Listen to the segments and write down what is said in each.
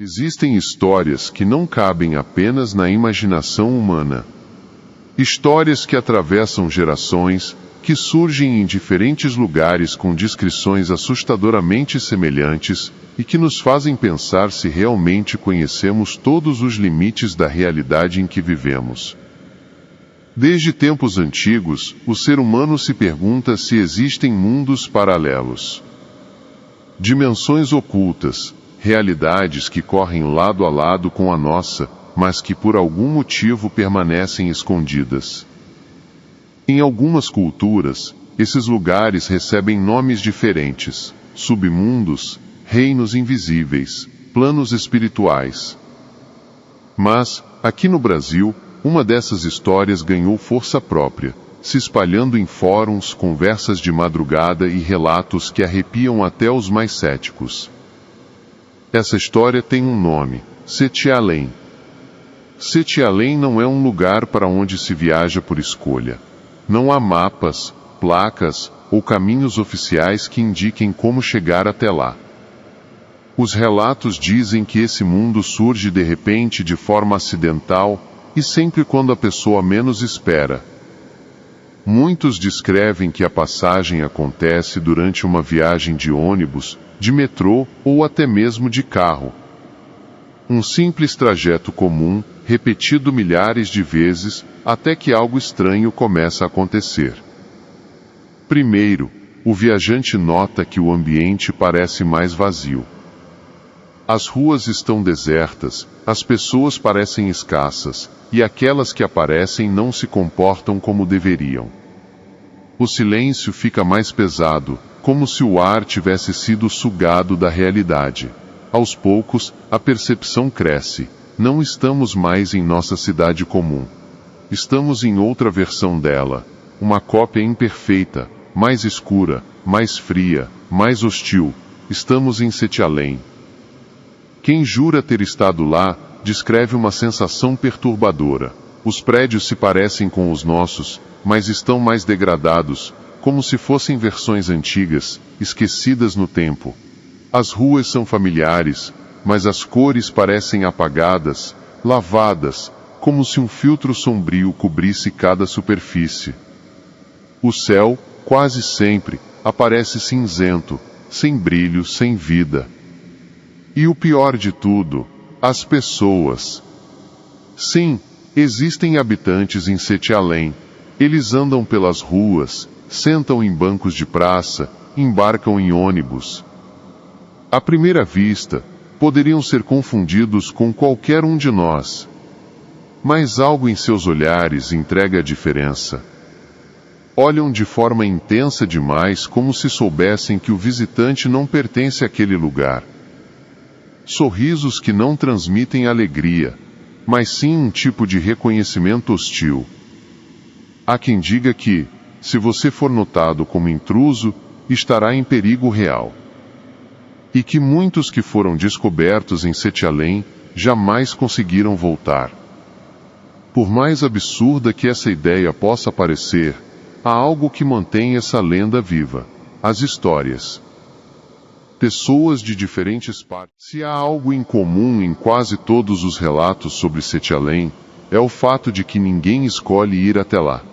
Existem histórias que não cabem apenas na imaginação humana. Histórias que atravessam gerações, que surgem em diferentes lugares com descrições assustadoramente semelhantes, e que nos fazem pensar se realmente conhecemos todos os limites da realidade em que vivemos. Desde tempos antigos, o ser humano se pergunta se existem mundos paralelos. Dimensões ocultas, realidades que correm lado a lado com a nossa, mas que por algum motivo permanecem escondidas. Em algumas culturas, esses lugares recebem nomes diferentes: submundos, reinos invisíveis, planos espirituais. Mas, aqui no Brasil, uma dessas histórias ganhou força própria, se espalhando em fóruns, conversas de madrugada e relatos que arrepiam até os mais céticos. Essa história tem um nome: Sete Além. Sete Além não é um lugar para onde se viaja por escolha. Não há mapas, placas ou caminhos oficiais que indiquem como chegar até lá. Os relatos dizem que esse mundo surge de repente de forma acidental, e sempre quando a pessoa menos espera. Muitos descrevem que a passagem acontece durante uma viagem de ônibus, de metrô ou até mesmo de carro. Um simples trajeto comum, repetido milhares de vezes, até que algo estranho começa a acontecer. Primeiro, o viajante nota que o ambiente parece mais vazio. As ruas estão desertas, as pessoas parecem escassas, e aquelas que aparecem não se comportam como deveriam. O silêncio fica mais pesado, como se o ar tivesse sido sugado da realidade. Aos poucos, a percepção cresce. Não estamos mais em nossa cidade comum. Estamos em outra versão dela, uma cópia imperfeita, mais escura, mais fria, mais hostil. Estamos em Sete Além. Quem jura ter estado lá, descreve uma sensação perturbadora. Os prédios se parecem com os nossos, mas estão mais degradados, como se fossem versões antigas, esquecidas no tempo. As ruas são familiares, mas as cores parecem apagadas, lavadas, como se um filtro sombrio cobrisse cada superfície. O céu, quase sempre, aparece cinzento, sem brilho, sem vida. E o pior de tudo, as pessoas. Sim, existem habitantes em Sete Além. Eles andam pelas ruas, sentam em bancos de praça, embarcam em ônibus. À primeira vista, poderiam ser confundidos com qualquer um de nós. Mas algo em seus olhares entrega a diferença. Olham de forma intensa demais, como se soubessem que o visitante não pertence àquele lugar. Sorrisos que não transmitem alegria, mas sim um tipo de reconhecimento hostil. Há quem diga que, se você for notado como intruso, estará em perigo real. E que muitos que foram descobertos em Sete Além jamais conseguiram voltar. Por mais absurda que essa ideia possa parecer, há algo que mantém essa lenda viva: as histórias. Pessoas de diferentes partes. Se há algo em comum em quase todos os relatos sobre Sete Além, é o fato de que ninguém escolhe ir até lá.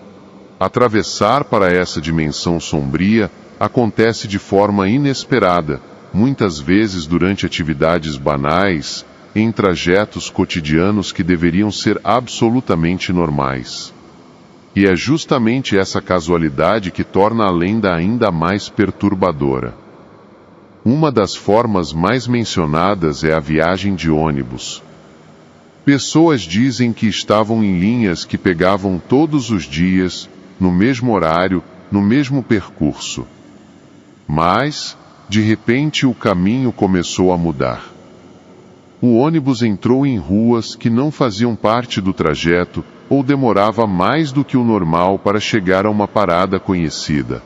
Atravessar para essa dimensão sombria acontece de forma inesperada, muitas vezes durante atividades banais, em trajetos cotidianos que deveriam ser absolutamente normais. E é justamente essa casualidade que torna a lenda ainda mais perturbadora. Uma das formas mais mencionadas é a viagem de ônibus. Pessoas dizem que estavam em linhas que pegavam todos os dias, no mesmo horário, no mesmo percurso. Mas, de repente, o caminho começou a mudar. O ônibus entrou em ruas que não faziam parte do trajeto, ou demorava mais do que o normal para chegar a uma parada conhecida.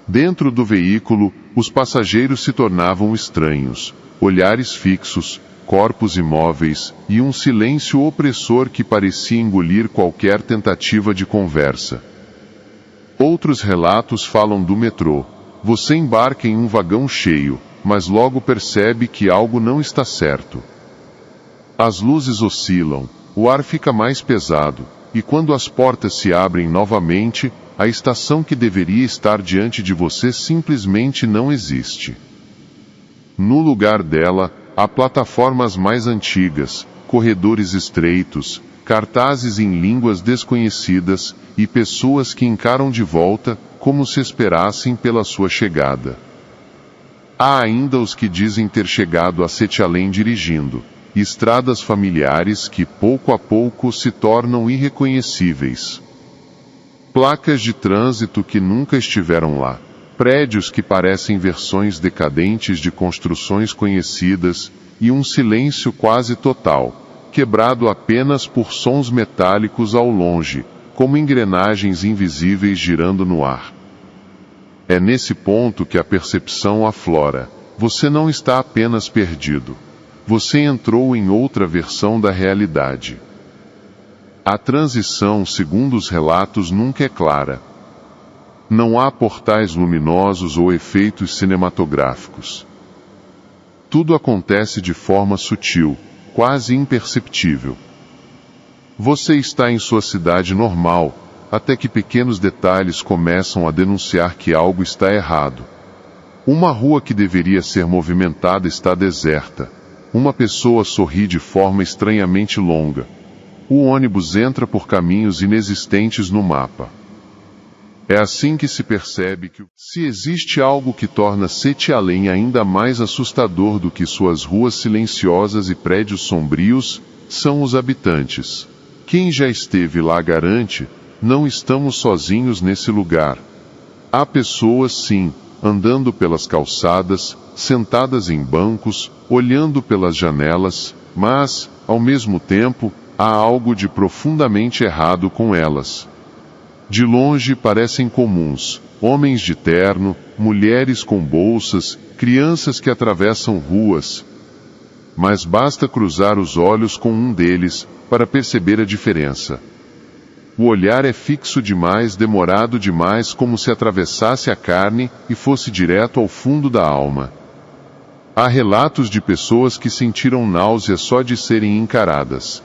Dentro do veículo, os passageiros se tornavam estranhos, olhares fixos, corpos imóveis, e um silêncio opressor que parecia engolir qualquer tentativa de conversa. Outros relatos falam do metrô. Você embarca em um vagão cheio, mas logo percebe que algo não está certo. As luzes oscilam, o ar fica mais pesado, e quando as portas se abrem novamente, a estação que deveria estar diante de você simplesmente não existe. No lugar dela, há plataformas mais antigas, corredores estreitos, cartazes em línguas desconhecidas, e pessoas que encaram de volta, como se esperassem pela sua chegada. Há ainda os que dizem ter chegado a Sete Além dirigindo, estradas familiares que pouco a pouco se tornam irreconhecíveis. Placas de trânsito que nunca estiveram lá. Prédios que parecem versões decadentes de construções conhecidas, e um silêncio quase total, quebrado apenas por sons metálicos ao longe, como engrenagens invisíveis girando no ar. É nesse ponto que a percepção aflora. Você não está apenas perdido. Você entrou em outra versão da realidade. A transição, segundo os relatos, nunca é clara. Não há portais luminosos ou efeitos cinematográficos. Tudo acontece de forma sutil, quase imperceptível. Você está em sua cidade normal, até que pequenos detalhes começam a denunciar que algo está errado. Uma rua que deveria ser movimentada está deserta. Uma pessoa sorri de forma estranhamente longa. O ônibus entra por caminhos inexistentes no mapa. É assim que se percebe que, se existe algo que torna Sete Além ainda mais assustador do que suas ruas silenciosas e prédios sombrios, são os habitantes. Quem já esteve lá garante, não estamos sozinhos nesse lugar. Há pessoas, sim, andando pelas calçadas, sentadas em bancos, olhando pelas janelas, mas, ao mesmo tempo, há algo de profundamente errado com elas. De longe parecem comuns, homens de terno, mulheres com bolsas, crianças que atravessam ruas. Mas basta cruzar os olhos com um deles, para perceber a diferença. O olhar é fixo demais, demorado demais, como se atravessasse a carne e fosse direto ao fundo da alma. Há relatos de pessoas que sentiram náusea só de serem encaradas.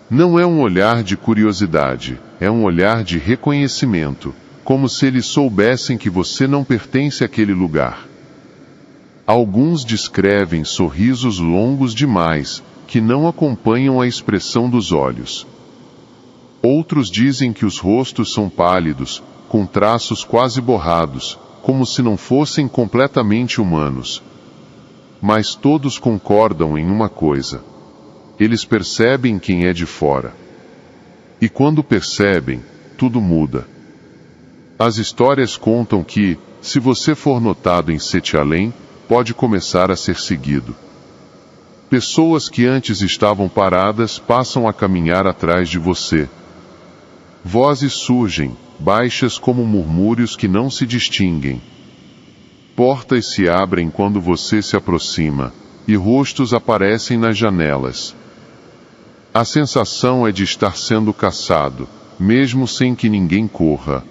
Não é um olhar de curiosidade, é um olhar de reconhecimento, como se eles soubessem que você não pertence àquele lugar. Alguns descrevem sorrisos longos demais, que não acompanham a expressão dos olhos. Outros dizem que os rostos são pálidos, com traços quase borrados, como se não fossem completamente humanos. Mas todos concordam em uma coisa. Eles percebem quem é de fora. E quando percebem, tudo muda. As histórias contam que, se você for notado em Sete Além, pode começar a ser seguido. Pessoas que antes estavam paradas passam a caminhar atrás de você. Vozes surgem, baixas como murmúrios que não se distinguem. Portas se abrem quando você se aproxima, e rostos aparecem nas janelas. A sensação é de estar sendo caçado, mesmo sem que ninguém corra.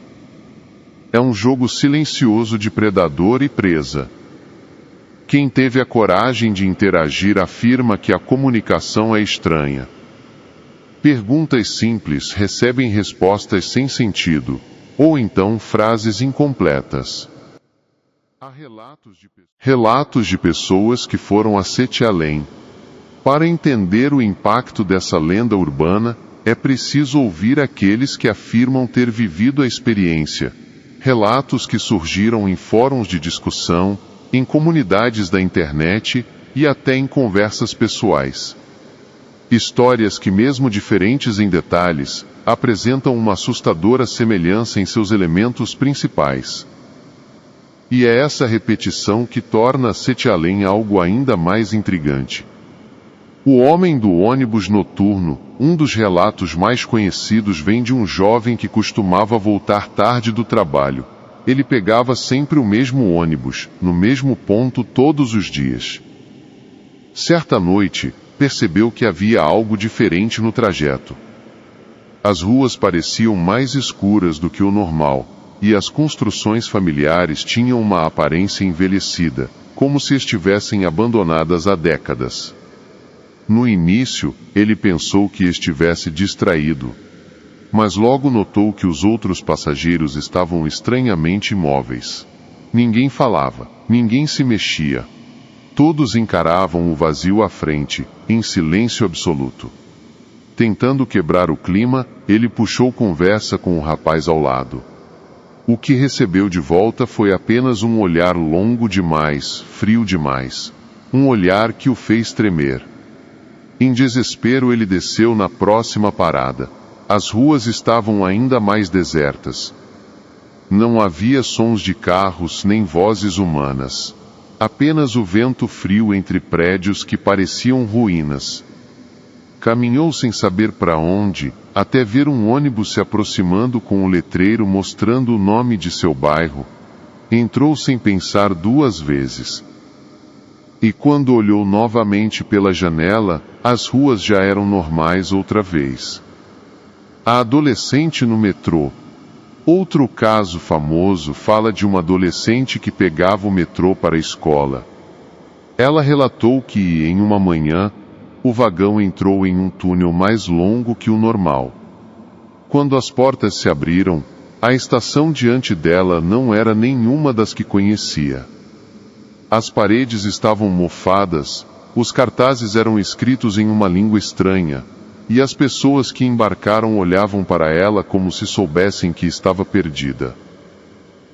É um jogo silencioso de predador e presa. Quem teve a coragem de interagir afirma que a comunicação é estranha. Perguntas simples recebem respostas sem sentido, ou então frases incompletas. Há relatos de pessoas que foram a Sete Além. Para entender o impacto dessa lenda urbana, é preciso ouvir aqueles que afirmam ter vivido a experiência. Relatos que surgiram em fóruns de discussão, em comunidades da internet e até em conversas pessoais. Histórias que, mesmo diferentes em detalhes, apresentam uma assustadora semelhança em seus elementos principais. E é essa repetição que torna Sete Além algo ainda mais intrigante. O homem do ônibus noturno, um dos relatos mais conhecidos, vem de um jovem que costumava voltar tarde do trabalho. Ele pegava sempre o mesmo ônibus, no mesmo ponto todos os dias. Certa noite, percebeu que havia algo diferente no trajeto. As ruas pareciam mais escuras do que o normal, e as construções familiares tinham uma aparência envelhecida, como se estivessem abandonadas há décadas. No início, ele pensou que estivesse distraído, mas logo notou que os outros passageiros estavam estranhamente imóveis. Ninguém falava, ninguém se mexia. Todos encaravam o vazio à frente, em silêncio absoluto. Tentando quebrar o clima, ele puxou conversa com o rapaz ao lado. O que recebeu de volta foi apenas um olhar longo demais, frio demais. Um olhar que o fez tremer. Em desespero ele desceu na próxima parada. As ruas estavam ainda mais desertas. Não havia sons de carros nem vozes humanas. Apenas o vento frio entre prédios que pareciam ruínas. Caminhou sem saber para onde, até ver um ônibus se aproximando com o letreiro mostrando o nome de seu bairro. Entrou sem pensar duas vezes. E quando olhou novamente pela janela, as ruas já eram normais outra vez. A adolescente no metrô. Outro caso famoso fala de uma adolescente que pegava o metrô para a escola. Ela relatou que, em uma manhã, o vagão entrou em um túnel mais longo que o normal. Quando as portas se abriram, a estação diante dela não era nenhuma das que conhecia. As paredes estavam mofadas, os cartazes eram escritos em uma língua estranha, e as pessoas que embarcaram olhavam para ela como se soubessem que estava perdida.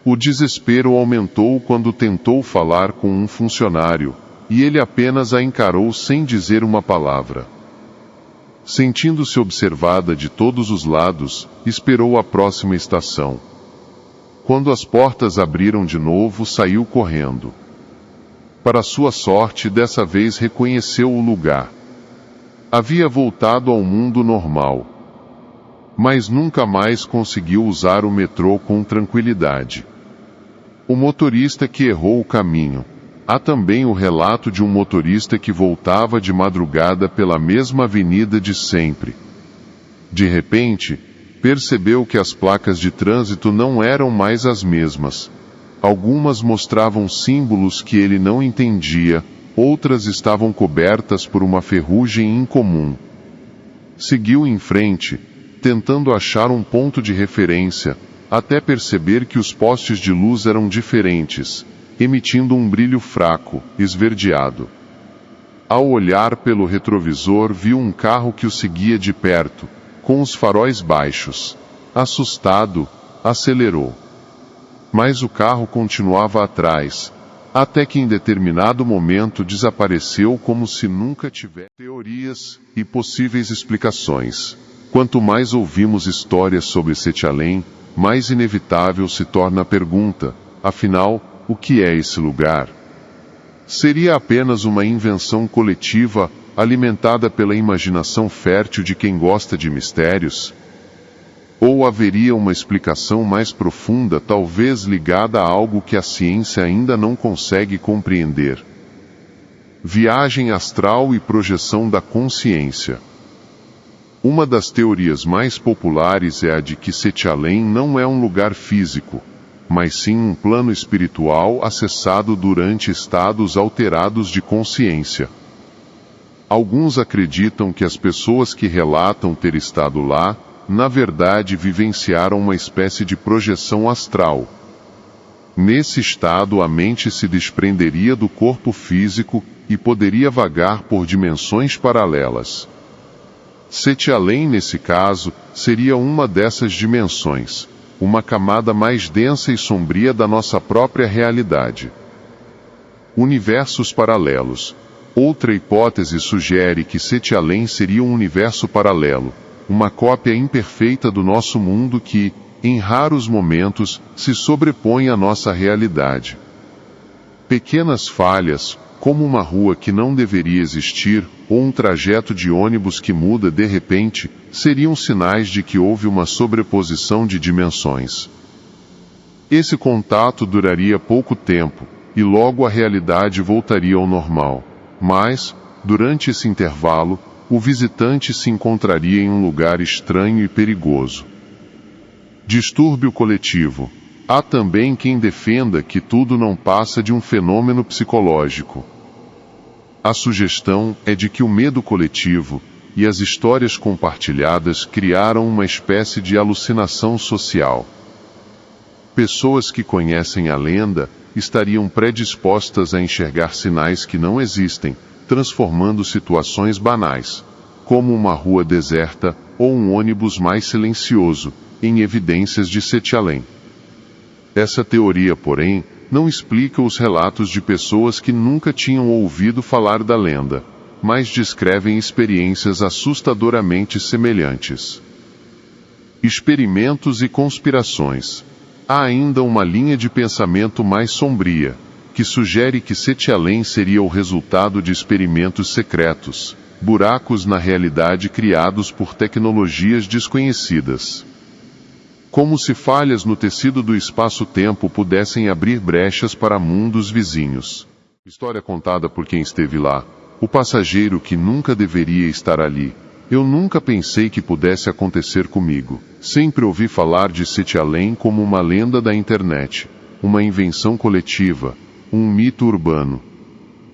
O desespero aumentou quando tentou falar com um funcionário, e ele apenas a encarou sem dizer uma palavra. Sentindo-se observada de todos os lados, esperou a próxima estação. Quando as portas abriram de novo, saiu correndo. Para sua sorte, dessa vez reconheceu o lugar. Havia voltado ao mundo normal. Mas nunca mais conseguiu usar o metrô com tranquilidade. O motorista que errou o caminho. Há também o relato de um motorista que voltava de madrugada pela mesma avenida de sempre. De repente, percebeu que as placas de trânsito não eram mais as mesmas. Algumas mostravam símbolos que ele não entendia, outras estavam cobertas por uma ferrugem incomum. Seguiu em frente, tentando achar um ponto de referência, até perceber que os postes de luz eram diferentes, emitindo um brilho fraco, esverdeado. Ao olhar pelo retrovisor, viu um carro que o seguia de perto, com os faróis baixos. Assustado, acelerou. Mas o carro continuava atrás, até que em determinado momento desapareceu como se nunca tivesse. Teorias e possíveis explicações. Quanto mais ouvimos histórias sobre Sete Além, mais inevitável se torna a pergunta: afinal, o que é esse lugar? Seria apenas uma invenção coletiva, alimentada pela imaginação fértil de quem gosta de mistérios? Ou haveria uma explicação mais profunda, talvez ligada a algo que a ciência ainda não consegue compreender? Viagem astral e projeção da consciência. Uma das teorias mais populares é a de que Sete Além não é um lugar físico, mas sim um plano espiritual acessado durante estados alterados de consciência. Alguns acreditam que as pessoas que relatam ter estado lá, na verdade vivenciaram uma espécie de projeção astral. Nesse estado a mente se desprenderia do corpo físico e poderia vagar por dimensões paralelas. Sete Além, nesse caso, seria uma dessas dimensões, uma camada mais densa e sombria da nossa própria realidade. Universos paralelos. Outra hipótese sugere que Sete Além seria um universo paralelo, uma cópia imperfeita do nosso mundo que, em raros momentos, se sobrepõe à nossa realidade. Pequenas falhas, como uma rua que não deveria existir, ou um trajeto de ônibus que muda de repente, seriam sinais de que houve uma sobreposição de dimensões. Esse contato duraria pouco tempo, e logo a realidade voltaria ao normal. Mas, durante esse intervalo, o visitante se encontraria em um lugar estranho e perigoso. Distúrbio coletivo. Há também quem defenda que tudo não passa de um fenômeno psicológico. A sugestão é de que o medo coletivo e as histórias compartilhadas criaram uma espécie de alucinação social. Pessoas que conhecem a lenda estariam predispostas a enxergar sinais que não existem, transformando situações banais, como uma rua deserta ou um ônibus mais silencioso, em evidências de Sete Além. Essa teoria, porém, não explica os relatos de pessoas que nunca tinham ouvido falar da lenda, mas descrevem experiências assustadoramente semelhantes. Experimentos e conspirações. Há ainda uma linha de pensamento mais sombria, que sugere que Sete Além seria o resultado de experimentos secretos, buracos na realidade criados por tecnologias desconhecidas. Como se falhas no tecido do espaço-tempo pudessem abrir brechas para mundos vizinhos. História contada por quem esteve lá. O passageiro que nunca deveria estar ali. Eu nunca pensei que pudesse acontecer comigo. Sempre ouvi falar de Sete Além como uma lenda da internet, uma invenção coletiva, um mito urbano.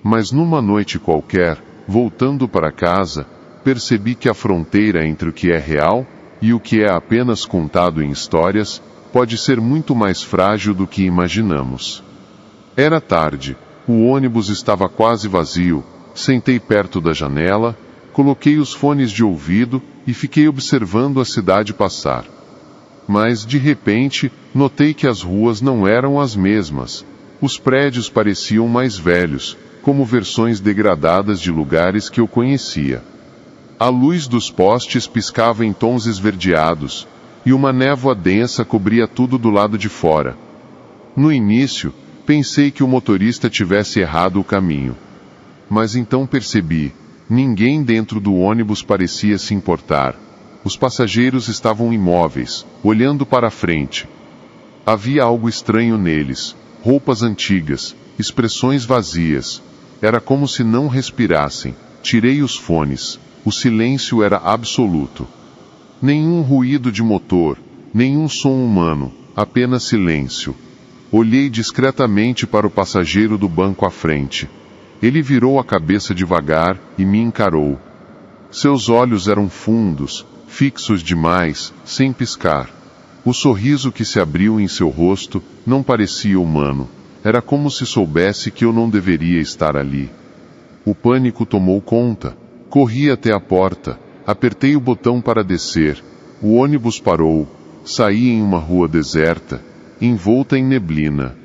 Mas numa noite qualquer, voltando para casa, percebi que a fronteira entre o que é real e o que é apenas contado em histórias pode ser muito mais frágil do que imaginamos. Era tarde, o ônibus estava quase vazio. Sentei perto da janela, coloquei os fones de ouvido e fiquei observando a cidade passar. Mas, de repente, notei que as ruas não eram as mesmas. Os prédios pareciam mais velhos, como versões degradadas de lugares que eu conhecia. A luz dos postes piscava em tons esverdeados, e uma névoa densa cobria tudo do lado de fora. No início, pensei que o motorista tivesse errado o caminho. Mas então percebi, ninguém dentro do ônibus parecia se importar. Os passageiros estavam imóveis, olhando para a frente. Havia algo estranho neles, roupas antigas, expressões vazias. Era como se não respirassem. Tirei os fones. O silêncio era absoluto. Nenhum ruído de motor, nenhum som humano, apenas silêncio. Olhei discretamente para o passageiro do banco à frente. Ele virou a cabeça devagar e me encarou. Seus olhos eram fundos, fixos demais, sem piscar. O sorriso que se abriu em seu rosto não parecia humano. Era como se soubesse que eu não deveria estar ali. O pânico tomou conta. Corri até a porta, apertei o botão para descer. O ônibus parou. Saí em uma rua deserta, envolta em neblina.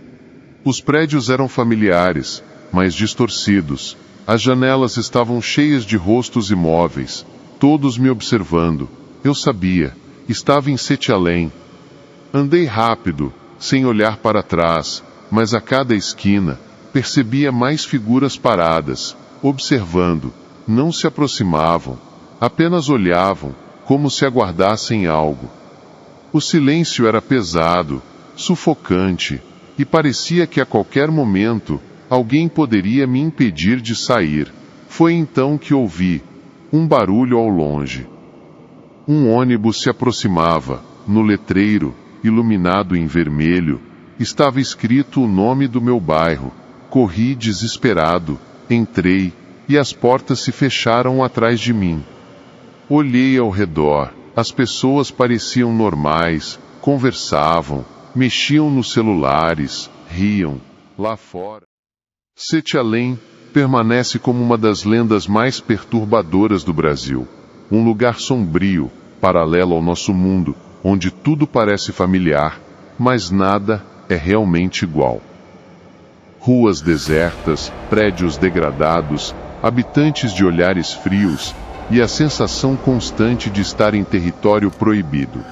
Os prédios eram familiares, mas distorcidos. As janelas estavam cheias de rostos imóveis, todos me observando. Eu sabia, estava em Sete Além. Andei rápido, sem olhar para trás, mas a cada esquina, percebia mais figuras paradas, observando. Não se aproximavam, apenas olhavam, como se aguardassem algo. O silêncio era pesado, sufocante, e parecia que a qualquer momento, alguém poderia me impedir de sair. Foi então que ouvi um barulho ao longe. Um ônibus se aproximava. No letreiro, iluminado em vermelho, estava escrito o nome do meu bairro. Corri desesperado, entrei, e as portas se fecharam atrás de mim. Olhei ao redor. As pessoas pareciam normais, conversavam, mexiam nos celulares, riam. Lá fora, Sete Além permanece como uma das lendas mais perturbadoras do Brasil. Um lugar sombrio, paralelo ao nosso mundo, onde tudo parece familiar, mas nada é realmente igual. Ruas desertas, prédios degradados, habitantes de olhares frios, e a sensação constante de estar em território proibido.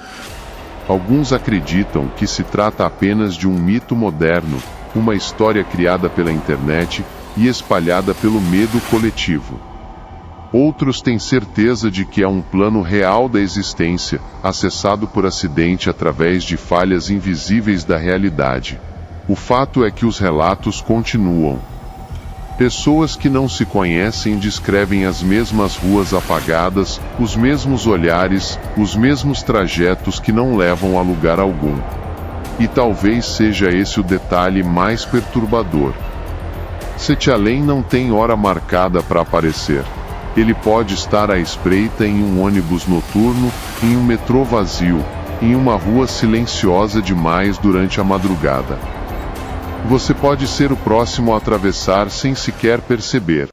Alguns acreditam que se trata apenas de um mito moderno, uma história criada pela internet e espalhada pelo medo coletivo. Outros têm certeza de que é um plano real da existência, acessado por acidente através de falhas invisíveis da realidade. O fato é que os relatos continuam. Pessoas que não se conhecem descrevem as mesmas ruas apagadas, os mesmos olhares, os mesmos trajetos que não levam a lugar algum. E talvez seja esse o detalhe mais perturbador. Sete Além não tem hora marcada para aparecer. Ele pode estar à espreita em um ônibus noturno, em um metrô vazio, em uma rua silenciosa demais durante a madrugada. Você pode ser o próximo a atravessar sem sequer perceber.